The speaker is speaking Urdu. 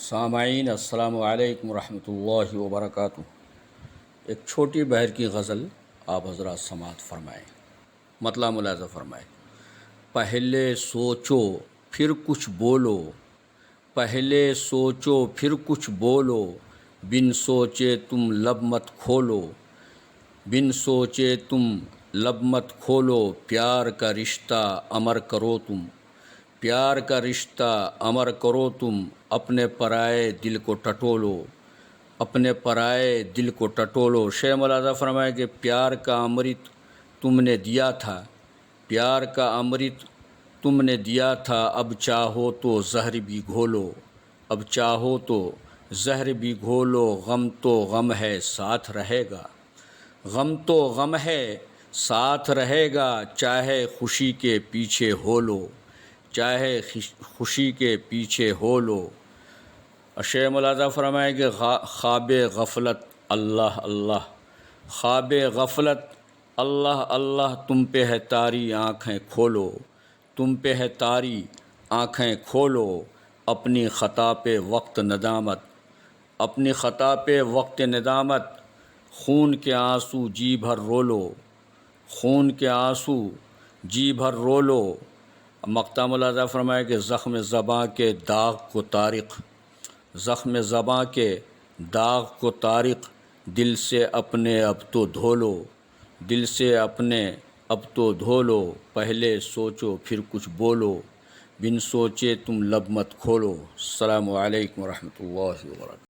سامعین السلام علیکم ورحمۃ اللہ وبرکاتہ۔ ایک چھوٹی بہر کی غزل آپ حضرات سماعت فرمائیں، مطلع ملاحظہ فرمائیں۔ پہلے سوچو پھر کچھ بولو، پہلے سوچو پھر کچھ بولو، بن سوچے تم لب مت کھولو، بن سوچے تم لب مت کھولو، پیار کا رشتہ امر کرو تم، پیار کا رشتہ امر کرو تم، اپنے پرائے دل کو ٹٹولو، اپنے پرائے دل کو ٹٹولو۔ شیخ ملاحظہ فرمائے کہ پیار کا امرت تم نے دیا تھا، پیار کا امرت تم نے دیا تھا، اب چاہو تو زہر بھی گھولو، اب چاہو تو زہر بھی گھولو، غم تو غم ہے ساتھ رہے گا، غم تو غم ہے ساتھ رہے گا، چاہے خوشی کے پیچھے ہو لو، چاہے خوشی کے پیچھے ہو لو۔ شیخ ملاحظہ فرمائے کہ خواب غفلت اللہ اللہ، خواب غفلت اللہ اللہ، تم پہ ہے تاری آنکھیں کھولو، تم پہ ہے تاری آنکھیں کھولو، اپنی خطا پہ وقت ندامت، اپنی خطا پہ وقت ندامت، خون کے آنسو جی بھر رولو، خون کے آنسو جی بھر رولو۔ مقطع ملاحظہ فرمائے کہ زخم زباں کے داغ کو طارق، زخم زباں کے داغ کو طارق، دل سے اپنے اب تو دھو لو، دل سے اپنے اب تو دھو لو، پہلے سوچو پھر کچھ بولو، بن سوچے تم لب مت کھولو۔ السلام علیکم ورحمۃ اللہ وبرکاتہ۔